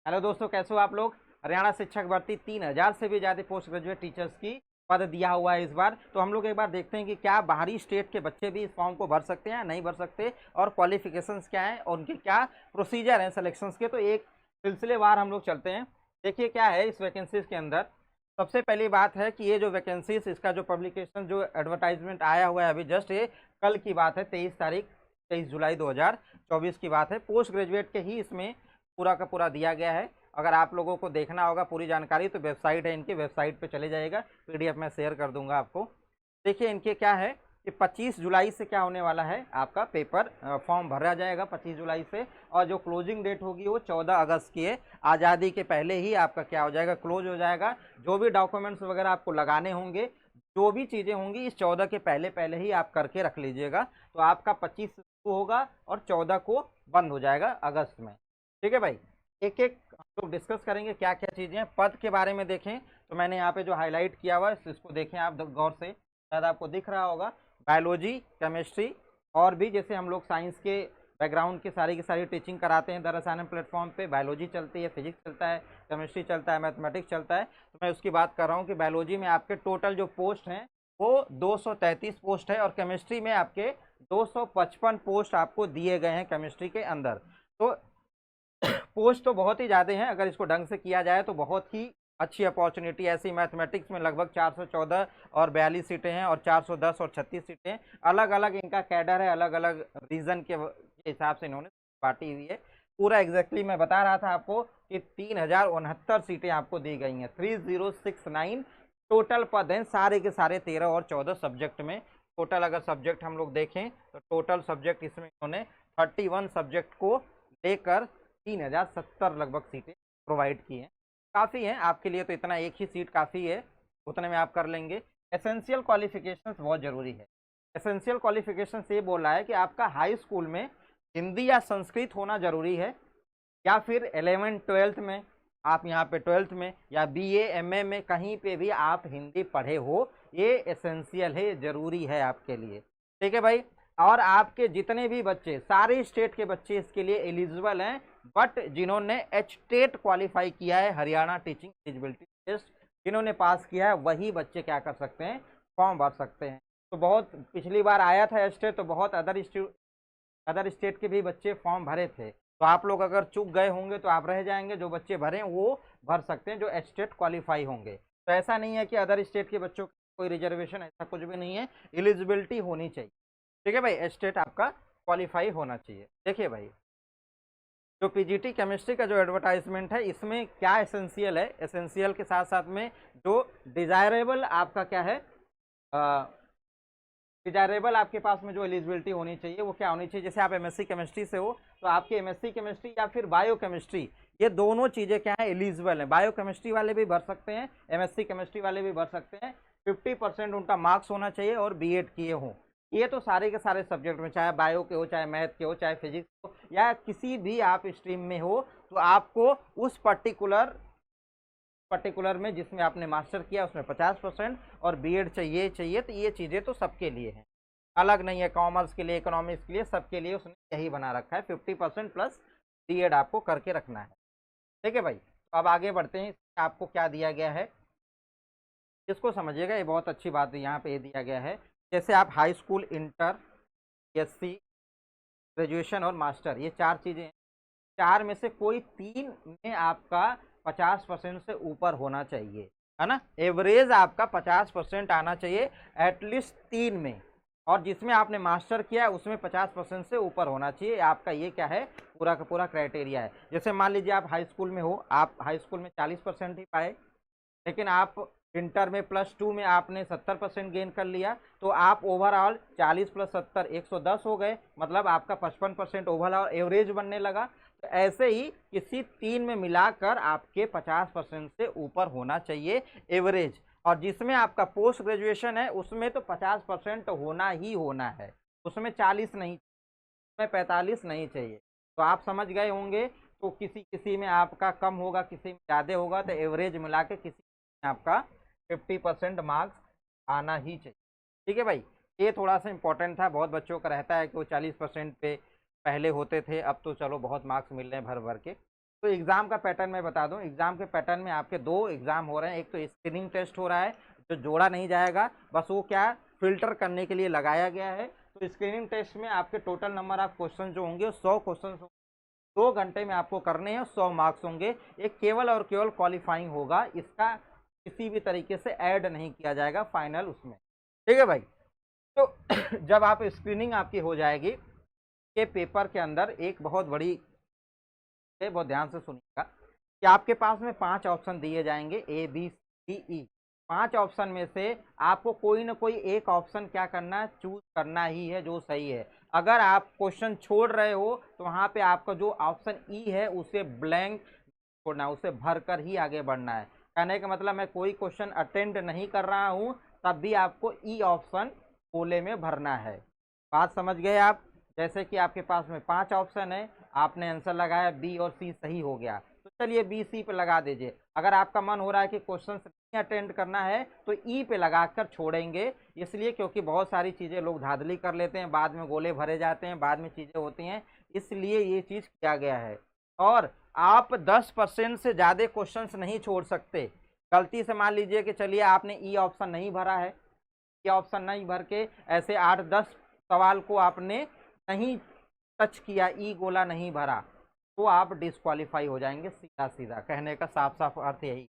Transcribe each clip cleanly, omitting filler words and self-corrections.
Hello दोस्तों, कैसे हो आप लोग। हरियाणा शिक्षक भर्ती 3000 से भी ज़्यादा पोस्ट ग्रेजुएट टीचर्स की पद दिया हुआ है इस बार। तो हम लोग एक बार देखते हैं कि क्या बाहरी स्टेट के बच्चे भी इस फॉर्म को भर सकते हैं या नहीं भर सकते, और क्वालिफिकेशंस क्या हैं और उनके क्या प्रोसीजर हैं सिलेक्शंस के। तो एक सिलसिलेवार हम लोग चलते हैं। देखिए क्या है इस वैकेंसीज के अंदर। सबसे पहली बात है कि ये जो वैकेंसीज, इसका जो पब्लिकेशन, जो एडवर्टाइजमेंट आया हुआ है अभी जस्ट, ये कल की बात है, 23 तारीख 23 जुलाई 2024 की बात है। पोस्ट ग्रेजुएट के ही इसमें पूरा का पूरा दिया गया है। अगर आप लोगों को देखना होगा पूरी जानकारी तो वेबसाइट है, इनकी वेबसाइट पे चले जाएगा, पीडीएफ में शेयर कर दूंगा आपको। देखिए इनके क्या है कि 25 जुलाई से क्या होने वाला है, आपका पेपर फॉर्म भरा जाएगा 25 जुलाई से, और जो क्लोजिंग डेट होगी वो 14 अगस्त की है। आज़ादी के पहले ही आपका क्या हो जाएगा, क्लोज हो जाएगा। जो भी डॉक्यूमेंट्स वगैरह आपको लगाने होंगे, जो भी चीज़ें होंगी, इस 14 के पहले पहले ही आप करके रख लीजिएगा। तो आपका 25 को होगा और 14 को बंद हो जाएगा अगस्त में। ठीक है भाई, एक एक हम लोग डिस्कस करेंगे क्या क्या चीज़ें हैं। पद के बारे में देखें तो मैंने यहाँ पे जो हाईलाइट किया हुआ है इसको देखें आप गौर से, शायद आपको दिख रहा होगा। बायोलॉजी, केमिस्ट्री, और भी जैसे हम लोग साइंस के बैकग्राउंड की सारी टीचिंग कराते हैं दरअसल प्लेटफॉर्म पे। बायोलॉजी चलती है, फिजिक्स चलता है, केमिस्ट्री चलता है, मैथमेटिक्स चलता है। तो मैं उसकी बात कर रहा हूँ कि बायोलॉजी में आपके टोटल जो पोस्ट हैं वो 233 पोस्ट है, और केमिस्ट्री में आपके 255 पोस्ट आपको दिए गए हैं केमिस्ट्री के अंदर। तो पोस्ट तो बहुत ही ज़्यादा हैं, अगर इसको ढंग से किया जाए तो बहुत ही अच्छी अपॉर्चुनिटी। ऐसी मैथमेटिक्स में लगभग 414 और 42 सीटें हैं, और 410 और 36 सीटें हैं। अलग अलग इनका कैडर है, अलग अलग रीजन के हिसाब से इन्होंने बांटी हुई है। पूरा एग्जैक्टली मैं बता रहा था आपको कि 3069 सीटें आपको दी गई हैं, 3069 टोटल पद हैं, सारे के सारे 13 और 14 सब्जेक्ट में। टोटल अगर सब्जेक्ट हम लोग देखें तो टोटल सब्जेक्ट इसमें इन्होंने 31 सब्जेक्ट को लेकर 3070 लगभग सीटें प्रोवाइड की हैं। काफ़ी हैं आपके लिए, तो इतना एक ही सीट काफ़ी है, उतने में आप कर लेंगे। एसेंशियल क्वालिफिकेशंस बहुत ज़रूरी है। एसेंशियल क्वालिफिकेशन ये बोल रहा है कि आपका हाई स्कूल में हिंदी या संस्कृत होना जरूरी है, या फिर 11th 12th में, आप यहाँ पे 12th में या बीए एमए में कहीं पे भी आप हिंदी पढ़े हो, ये एसेंशियल है, जरूरी है आपके लिए। ठीक है भाई। और आपके जितने भी बच्चे, सारे स्टेट के बच्चे इसके लिए एलिजिबल हैं, बट जिन्होंने एचटेट क्वालिफाई किया है, हरियाणा टीचिंग एलिजिबिलिटी टेस्ट जिन्होंने पास किया है, वही बच्चे क्या कर सकते हैं, फॉर्म भर सकते हैं। तो बहुत पिछली बार आया था एचटेट, तो बहुत अदर स्टेट के भी बच्चे फॉर्म भरे थे। तो आप लोग अगर चूक गए होंगे तो आप रह जाएंगे, जो बच्चे भरे वो भर सकते हैं जो एचटेट क्वालिफाई होंगे। तो ऐसा नहीं है कि अदर स्टेट के बच्चों को कोई रिजर्वेशन, ऐसा कुछ भी नहीं है, एलिजिबिलिटी होनी चाहिए। ठीक है भाई, एचटेट आपका क्वालिफाई होना चाहिए। देखिए भाई, जो पीजीटी केमिस्ट्री का जो एडवर्टाइजमेंट है, इसमें क्या एसेंशियल है, एसेंशियल के साथ साथ में जो डिजायरेबल आपका क्या है, डिजायरेबल आपके पास में जो एलिजिबिलिटी होनी चाहिए वो क्या होनी चाहिए। जैसे आप एमएससी केमिस्ट्री से हो तो आपके एमएससी केमिस्ट्री या फिर बायो केमिस्ट्री, ये दोनों चीज़ें क्या है, एलिजिबल है। बायो केमिस्ट्री वाले भी भर सकते हैं, एमएससी केमिस्ट्री वाले भी भर सकते हैं। 50% उनका मार्क्स होना चाहिए और बीएड किए हों। ये तो सारे के सारे सब्जेक्ट में, चाहे बायो के हो, चाहे मैथ के हो, चाहे फिजिक्स हो, या किसी भी आप स्ट्रीम में हो, तो आपको उस पर्टिकुलर में जिसमें आपने मास्टर किया उसमें 50% और बीएड चाहिए चाहिए। तो ये चीज़ें तो सबके लिए हैं, अलग नहीं है, कॉमर्स के लिए, इकोनॉमिक्स के लिए, सबके लिए उसने यही बना रखा है, 50% प्लस बीएड आपको करके रखना है। ठीक है भाई, तो अब आगे बढ़ते हैं। आपको क्या दिया गया है इसको समझिएगा, ये बहुत अच्छी बात है। यहाँ पे ये दिया गया है, जैसे आप high school, inter, SC, graduation और मास्टर, ये चार चीज़ें हैं। चार में से कोई तीन में आपका 50% से ऊपर होना चाहिए, है ना। एवरेज आपका 50% आना चाहिए एटलीस्ट तीन में, और जिसमें आपने मास्टर किया है उसमें 50% से ऊपर होना चाहिए। आपका ये क्या है, पूरा का पूरा क्राइटेरिया है। जैसे मान लीजिए आप हाई स्कूल में हो, आप हाई स्कूल में 40% ही पाए, लेकिन आप इंटर में +2 में आपने 70% गेन कर लिया, तो आप ओवरऑल 40 + 70 110 हो गए, मतलब आपका 55% ओवरऑल एवरेज बनने लगा। तो ऐसे ही किसी तीन में मिलाकर आपके 50% से ऊपर होना चाहिए एवरेज, और जिसमें आपका पोस्ट ग्रेजुएशन है उसमें तो 50% होना ही होना है, उसमें 40 नहीं, उसमें 45 नहीं चाहिए। तो आप समझ गए होंगे। तो किसी किसी में आपका कम होगा, किसी में ज़्यादा होगा, तो एवरेज मिला के किसी में आपका 50% मार्क्स आना ही चाहिए। ठीक है भाई, ये थोड़ा सा इंपॉर्टेंट था। बहुत बच्चों का रहता है कि वो 40% पे पहले होते थे, अब तो चलो बहुत मार्क्स मिल रहे हैं भर भर के। तो एग्ज़ाम का पैटर्न मैं बता दूं, एग्ज़ाम के पैटर्न में आपके दो एग्ज़ाम हो रहे हैं। एक तो स्क्रीनिंग टेस्ट हो रहा है जो जोड़ा नहीं जाएगा, बस वो क्या फिल्टर करने के लिए लगाया गया है। तो स्क्रीनिंग टेस्ट में आपके टोटल नंबर ऑफ क्वेश्चन जो होंगे 100 क्वेश्चन 2 घंटे में आपको करने हैं, 100 मार्क्स होंगे। ये केवल और केवल क्वालिफाइंग होगा, इसका किसी भी तरीके से ऐड नहीं किया जाएगा फाइनल उसमें। ठीक है भाई। तो जब आप स्क्रीनिंग आपकी हो जाएगी के पेपर के अंदर एक बहुत बड़ी, बहुत ध्यान से सुनिएगा कि आपके पास में 5 ऑप्शन दिए जाएंगे ABCDE। 5 ऑप्शन में से आपको कोई ना कोई एक ऑप्शन क्या करना है, चूज करना ही है जो सही है। अगर आप क्वेश्चन छोड़ रहे हो तो वहां पे आपका जो ऑप्शन ई है उसे ब्लैंक छोड़ना है, उसे भर कर ही आगे बढ़ना है। कहने का मतलब मैं कोई क्वेश्चन अटेंड नहीं कर रहा हूं तब भी आपको ई ऑप्शन गोले में भरना है। बात समझ गए आप? जैसे कि आपके पास में 5 ऑप्शन है, आपने आंसर लगाया बी और सी सही हो गया, तो चलिए बी सी पे लगा दीजिए। अगर आपका मन हो रहा है कि क्वेश्चन नहीं अटेंड करना है तो ई पे लगाकर छोड़ेंगे, इसलिए क्योंकि बहुत सारी चीज़ें लोग धांधली कर लेते हैं, बाद में गोले भरे जाते हैं, बाद में चीज़ें होती हैं, इसलिए ये चीज़ किया गया है। और आप 10% से ज़्यादा क्वेश्चंस नहीं छोड़ सकते। गलती से मान लीजिए कि चलिए आपने ई ऑप्शन नहीं भरा है, ई ऑप्शन नहीं भर के ऐसे 8-10 सवाल को आपने नहीं टच किया, ई गोला नहीं भरा, तो आप डिस्क्वालीफाई हो जाएंगे, सीधा सीधा कहने का साफ साफ अर्थ यही।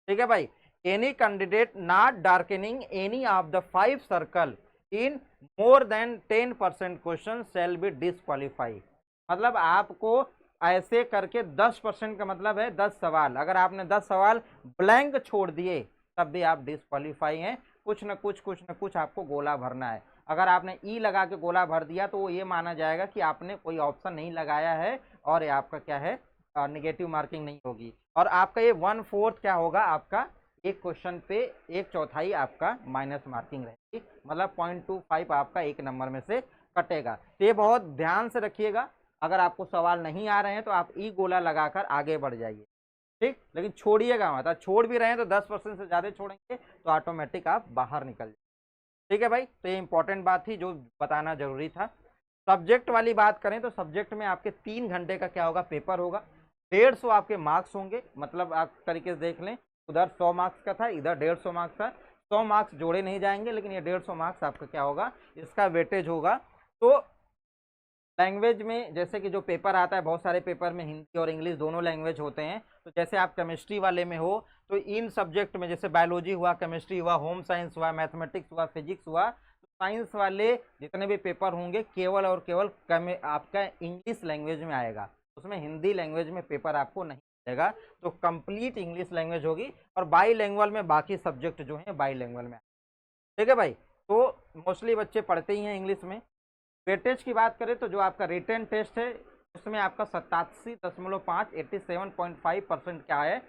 ठीक है भाई। Any candidate not darkening any of the 5 circle in more than 10% question shall be disqualify. मतलब आपको ऐसे करके 10% का मतलब है 10 सवाल, अगर आपने 10 सवाल ब्लैंक छोड़ दिए तब भी आप डिस्क्वालीफाई हैं। कुछ न कुछ आपको गोला भरना है। अगर आपने ई लगा के गोला भर दिया तो वो ये माना जाएगा कि आपने कोई ऑप्शन नहीं लगाया है और ये आपका क्या है, निगेटिव मार्किंग नहीं होगी। और आपका ये 1/4 क्या होगा, आपका एक क्वेश्चन पे 1/4 आपका माइनस मार्किंग रहेगी, मतलब 0.25 आपका एक नंबर में से कटेगा। तो ये बहुत ध्यान से रखिएगा। अगर आपको सवाल नहीं आ रहे हैं तो आप ई गोला लगाकर आगे बढ़ जाइए, ठीक। लेकिन छोड़िएगा मत, छोड़ भी रहे हैं तो 10% से ज़्यादा छोड़ेंगे तो ऑटोमेटिक आप बाहर निकल जाए। ठीक है भाई। तो ये इंपॉर्टेंट बात थी जो बताना जरूरी था। सब्जेक्ट वाली बात करें तो सब्जेक्ट में आपके 3 घंटे का क्या होगा, पेपर होगा। 150 आपके मार्क्स होंगे, मतलब आप तरीके से देख लें, उधर 100 मार्क्स का था, इधर 150 मार्क्स था। 100 मार्क्स जोड़े नहीं जाएंगे, लेकिन ये 150 मार्क्स आपका क्या होगा, इसका वेटेज होगा। तो लैंग्वेज में जैसे कि जो पेपर आता है, बहुत सारे पेपर में हिंदी और इंग्लिश दोनों लैंग्वेज होते हैं। तो जैसे आप केमिस्ट्री वाले में हो तो इन सब्जेक्ट में जैसे बायोलॉजी हुआ, केमिस्ट्री हुआ, होम साइंस हुआ, मैथमेटिक्स हुआ, फिजिक्स हुआ, तो साइंस वाले जितने भी पेपर होंगे केवल और केवल आपका इंग्लिश लैंग्वेज में आएगा, उसमें हिंदी लैंग्वेज में पेपर आपको नहीं मिलेगा। तो कंप्लीट इंग्लिश लैंग्वेज होगी और बाई लैंग्वेज में बाकी सब्जेक्ट जो है बाई लैंग्वेज में। ठीक है भाई। तो मोस्टली बच्चे पढ़ते ही हैं इंग्लिश में। वेटेज की बात करें तो जो आपका रिटन टेस्ट है उसमें आपका 87.5 87.5% क्या है,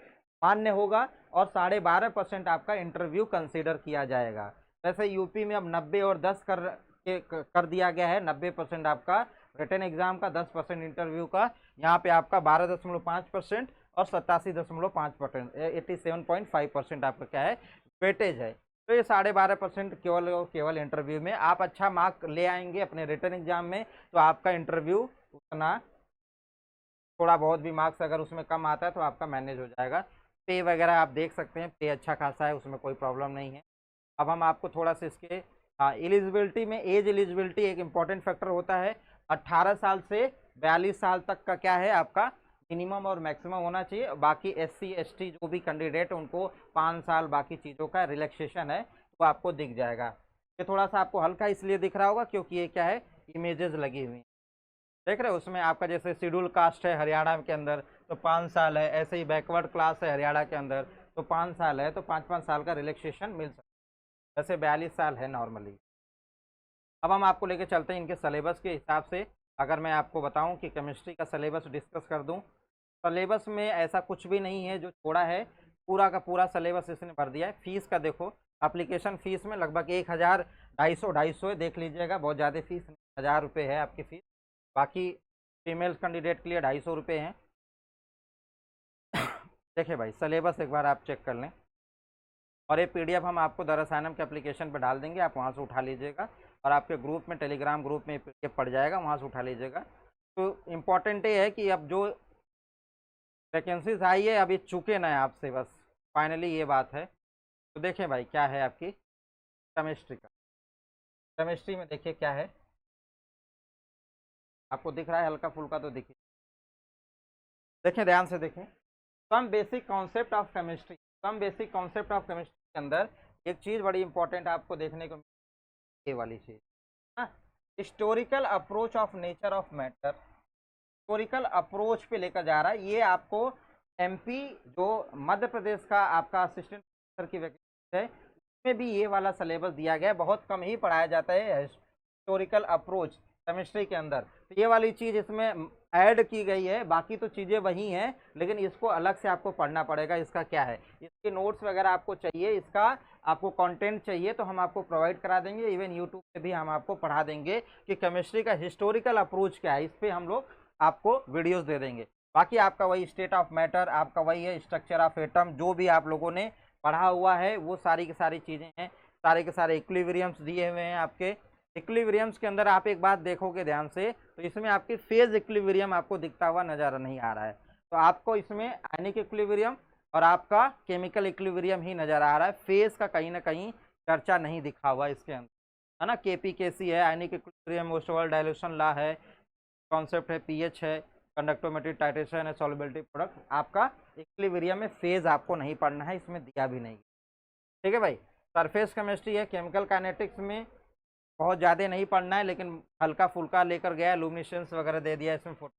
मान्य होगा, और 12.5% आपका इंटरव्यू कंसीडर किया जाएगा। वैसे यूपी में अब 90 और 10 कर दिया गया है। 90% आपका रिटन एग्जाम का, 10% इंटरव्यू का। यहाँ पे आपका 12.5% और 87.5% 87.5% आपका क्या है, वेटेज है। तो ये 12.5% केवल और केवल इंटरव्यू में। आप अच्छा मार्क ले आएंगे अपने रिटन एग्जाम में तो आपका इंटरव्यू उतना, थोड़ा बहुत भी मार्क्स अगर उसमें कम आता है तो आपका मैनेज हो जाएगा। पे वगैरह आप देख सकते हैं, पे अच्छा खासा है, उसमें कोई प्रॉब्लम नहीं है। अब हम आपको थोड़ा सा इसके, हाँ, एलिजिबिलिटी में एज एलिजिबिलिटी एक इम्पॉर्टेंट फैक्टर होता है। 18 साल से 42 साल तक का क्या है आपका मिनिमम और मैक्सिमम होना चाहिए। बाकी SC ST जो भी कैंडिडेट उनको 5 साल बाकी चीज़ों का रिलैक्सेशन है वो आपको दिख जाएगा। ये थोड़ा सा आपको हल्का इसलिए दिख रहा होगा क्योंकि ये क्या है, इमेजेस लगी हुई हैं, देख रहे हो। उसमें आपका जैसे शेड्यूल कास्ट है हरियाणा के अंदर तो 5 साल है, ऐसे ही बैकवर्ड क्लास है हरियाणा के अंदर तो 5 साल है, तो 5-5 साल का रिलैक्सेशन मिल सकता है। वैसे 42 साल है नॉर्मली। अब हम आपको लेके चलते हैं इनके सिलेबस के हिसाब से। अगर मैं आपको बताऊं कि केमिस्ट्री का सिलेबस डिस्कस कर दूं, सिलेबस में ऐसा कुछ भी नहीं है जो छोड़ा है, पूरा का पूरा सिलेबस इसने भर दिया है। फीस का देखो, एप्लीकेशन फीस में लगभग 1000 250 है, देख लीजिएगा, बहुत ज़्यादा फीस, 1000 रुपये है आपकी फ़ीस। बाकी फीमेल कैंडिडेट के लिए 250 रुपये हैं। देखिए भाई सिलेबस एक बार आप चेक कर लें, और ये PDF हम आपको दरअसानम के एप्लीकेशन पर डाल देंगे, आप वहाँ से उठा लीजिएगा, और आपके ग्रुप में, टेलीग्राम ग्रुप में PDF पड़ जाएगा, वहाँ से उठा लीजिएगा। तो इम्पॉर्टेंट ये है कि अब जो वैकेंसीज आई है, अभी चुके ना है आपसे, बस फाइनली ये बात है। तो देखें भाई क्या है आपकी केमिस्ट्री का। केमिस्ट्री में देखिए क्या है, आपको दिख रहा है हल्का फुल्का तो देखिए, देखें ध्यान से देखें। Some basic concept of chemistry, some basic concept of chemistry के अंदर एक चीज़ बड़ी इंपॉर्टेंट आपको देखने को ये वाली चीज़, हाँ, historical approach of nature of matter, historical approach पे लेकर जा रहा है ये आपको। एमपी जो मध्य प्रदेश का आपका असिस्टेंट प्रोफेसर की वैकेंसी है उसमें भी ये वाला सिलेबस दिया गया है, बहुत कम ही पढ़ाया जाता है हिस्टोरिकल अप्रोच केमिस्ट्री के अंदर। तो ये वाली चीज़ इसमें ऐड की गई है, बाकी तो चीज़ें वही हैं लेकिन इसको अलग से आपको पढ़ना पड़ेगा। इसका क्या है, इसके नोट्स वगैरह आपको चाहिए, इसका आपको कंटेंट चाहिए तो हम आपको प्रोवाइड करा देंगे। इवन यूट्यूब पे भी हम आपको पढ़ा देंगे कि केमिस्ट्री का हिस्टोरिकल अप्रोच क्या है, इस पर हम लोग आपको वीडियोस दे देंगे। बाकी आपका वही स्टेट ऑफ मैटर, आपका वही है स्ट्रक्चर ऑफ एटम, जो भी आप लोगों ने पढ़ा हुआ है वो सारी की सारी चीज़ें हैं, सारे के सारे इक्विलिब्रियम्स दिए हुए हैं आपके। इक्विलिब्रियम्स के अंदर आप एक बात देखोगे ध्यान से तो इसमें आपकी फेज इक्विलिब्रियम आपको दिखता हुआ नजर नहीं आ रहा है, तो आपको इसमें आयनिक इक्विलिब्रियम और आपका केमिकल इक्विलिब्रियम ही नजर आ रहा है। फेज का कहीं ना कहीं चर्चा नहीं दिखा हुआ इसके अंदर, है ना। केपीकेसी है, आयनिक इक्विलिब्रियम, मोस्टोवल डायल्यूशन लॉ है, कॉन्सेप्ट है, पीएच है, कंडक्टोमेट्री, टाइट्रेशन है, सॉल्युबिलिटी प्रोडक्ट। आपका इक्विलिब्रियम में फेज आपको नहीं पढ़ना है, इसमें दिया भी नहीं, ठीक है भाई। सरफेस केमिस्ट्री है, केमिकल काइनेटिक्स में बहुत ज़्यादा नहीं पढ़ना है लेकिन हल्का फुल्का लेकर गया, लुमिनेसेंस वगैरह दे दिया, इसमें फोटो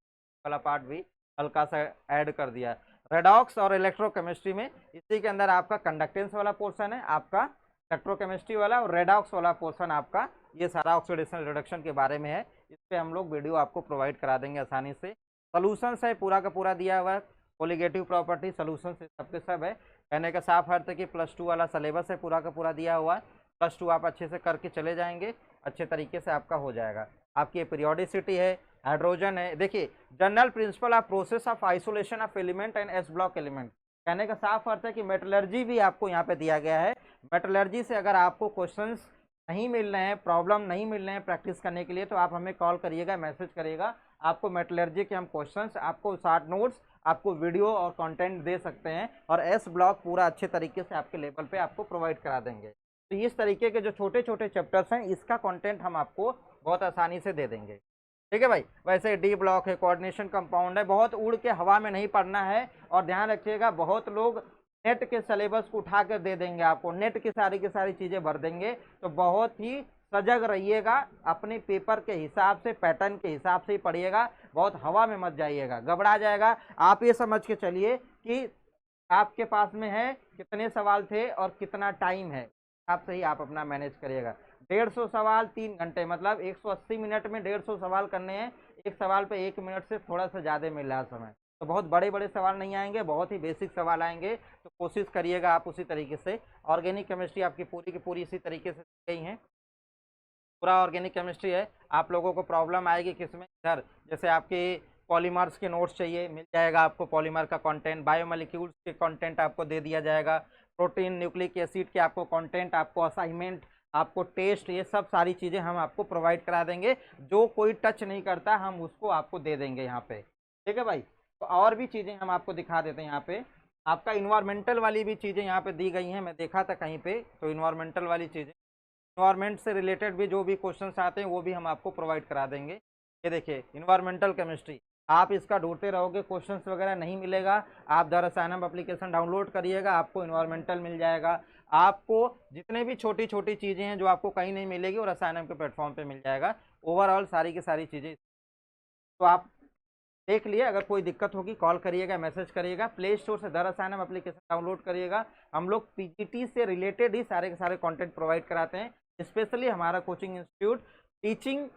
वाला पार्ट भी हल्का सा ऐड कर दिया। रेडॉक्स और इलेक्ट्रोकेमिस्ट्री में इसी के अंदर आपका कंडक्टेंस वाला पोर्शन है, आपका इलेक्ट्रोकेमिस्ट्री वाला, और रेडॉक्स वाला पोर्शन आपका ये सारा ऑक्सीडेशन रिडक्शन के बारे में है। इस पर हम लोग वीडियो आपको प्रोवाइड करा देंगे आसानी से। सोल्यूशंस है पूरा का पूरा दिया हुआ है, कोलिगेटिव प्रॉपर्टी सोल्यूशन से सबके सब है। कहने का साफ अर्थ है कि +2 वाला सिलेबस है पूरा का पूरा दिया हुआ है। +2 आप अच्छे से करके चले जाएंगे, अच्छे तरीके से आपका हो जाएगा। आपकी पीरियोडिसिटी है, हाइड्रोजन है। देखिए general principle of process of isolation of element and S block element, कहने का साफ अर्थ है कि मेटलर्जी भी आपको यहाँ पे दिया गया है। मेटलर्जी से अगर आपको क्वेश्चंस नहीं मिल रहे हैं, प्रॉब्लम नहीं मिल रहे हैं प्रैक्टिस करने के लिए, तो आप हमें कॉल करिएगा, मैसेज करिएगा, आपको मेटलर्जी के हम क्वेश्चंस, आपको शॉर्ट नोट्स, आपको वीडियो और कंटेंट दे सकते हैं, और एस ब्लॉक पूरा अच्छे तरीके से आपके लेवल पे आपको प्रोवाइड करा देंगे। तो इस तरीके के जो छोटे छोटे चैप्टर्स हैं इसका कंटेंट हम आपको बहुत आसानी से दे देंगे, ठीक है भाई। वैसे डी ब्लॉक है, कोऑर्डिनेशन कंपाउंड है, बहुत उड़ के हवा में नहीं पढ़ना है। और ध्यान रखिएगा बहुत लोग नेट के सिलेबस को उठा कर दे देंगे आपको, नेट की सारी चीज़ें भर देंगे, तो बहुत ही सजग रहिएगा, अपने पेपर के हिसाब से, पैटर्न के हिसाब से ही पढ़िएगा, बहुत हवा में मत जाइएगा, घबरा जाएगा। आप ये समझ के चलिए कि आपके पास में है कितने सवाल थे और कितना टाइम है, आपसे ही आप अपना मैनेज करिएगा। 150 सवाल 3 घंटे, मतलब 180 मिनट में 150 सवाल करने हैं, एक सवाल पे 1 मिनट से थोड़ा सा ज़्यादा मिल रहा है समय, तो बहुत बड़े बड़े सवाल नहीं आएंगे, बहुत ही बेसिक सवाल आएंगे। तो कोशिश करिएगा आप उसी तरीके से। ऑर्गेनिक केमिस्ट्री आपकी पूरी की पूरी इसी तरीके से गई है, पूरा ऑर्गेनिक केमिस्ट्री है। आप लोगों को प्रॉब्लम आएगी किसमें, इधर जैसे आपके पॉलीमर्स के नोट्स चाहिए, मिल जाएगा आपको, पॉलीमर का कंटेंट, बायोमोलिक्यूल्स के कंटेंट आपको दे दिया जाएगा, प्रोटीन न्यूक्लिक एसिड के आपको कंटेंट, आपको असाइनमेंट, आपको टेस्ट, ये सब सारी चीज़ें हम आपको प्रोवाइड करा देंगे। जो कोई टच नहीं करता हम उसको आपको दे देंगे यहाँ पे, ठीक है भाई। तो और भी चीज़ें हम आपको दिखा देते हैं यहाँ पे। आपका इन्वायरमेंटल वाली भी चीज़ें यहाँ पे दी गई हैं, मैं देखा था कहीं पे, तो इन्वायरमेंटल वाली चीज़ें, इन्वायरमेंट से रिलेटेड भी जो भी क्वेश्चंस आते हैं वो भी हम आपको प्रोवाइड करा देंगे। ये देखिए इन्वायरमेंटल केमिस्ट्री, आप इसका ढूंढते रहोगे, क्वेश्चंस वगैरह नहीं मिलेगा। आप द रसायनम एप्लीकेशन डाउनलोड करिएगा, आपको इन्वायरमेंटल मिल जाएगा। आपको जितने भी छोटी छोटी चीज़ें हैं जो आपको कहीं नहीं मिलेगी वो रसायनम के प्लेटफॉर्म पे मिल जाएगा। ओवरऑल सारी की सारी चीज़ें तो आप देख लिए। अगर कोई दिक्कत होगी कॉल करिएगा, मैसेज करिएगा, प्ले स्टोर से द रसायनम एप्लीकेशन डाउनलोड करिएगा। हम लोग पीजीटी से रिलेटेड ही सारे के सारे कंटेंट प्रोवाइड कराते हैं। स्पेशली हमारा कोचिंग इंस्टीट्यूट टीचिंग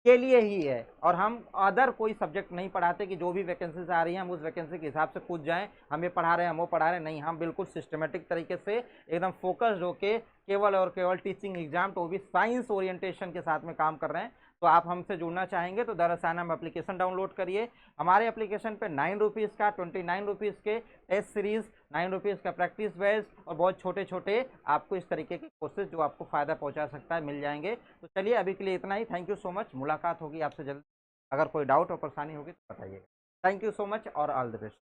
के लिए ही है, और हम अदर कोई सब्जेक्ट नहीं पढ़ाते कि जो भी वैकेंसीज आ रही हैं हम उस वैकेंसी के हिसाब से कूद जाएं, हम ये पढ़ा रहे हैं हम वो पढ़ा रहे हैं, नहीं, हम बिल्कुल सिस्टमेटिक तरीके से एकदम फोकस्ड होके केवल और केवल टीचिंग एग्जाम, तो भी साइंस ओरिएंटेशन के साथ में काम कर रहे हैं। तो आप हमसे जुड़ना चाहेंगे तो द रसायनम एप्लीकेशन डाउनलोड करिए। हमारे एप्लीकेशन पे 9 रुपीज़ का, 29 रुपीज़ के टेस्ट सीरीज़, 9 रुपीज़ का प्रैक्टिस बेस, और बहुत छोटे छोटे आपको इस तरीके के कोर्सेज जो आपको फ़ायदा पहुंचा सकता है मिल जाएंगे। तो चलिए अभी के लिए इतना ही, थैंक यू सो मच। मुलाकात होगी आपसे जल्द, अगर कोई डाउट और परेशानी होगी तो बताइएगा। थैंक यू सो मच और ऑल द बेस्ट।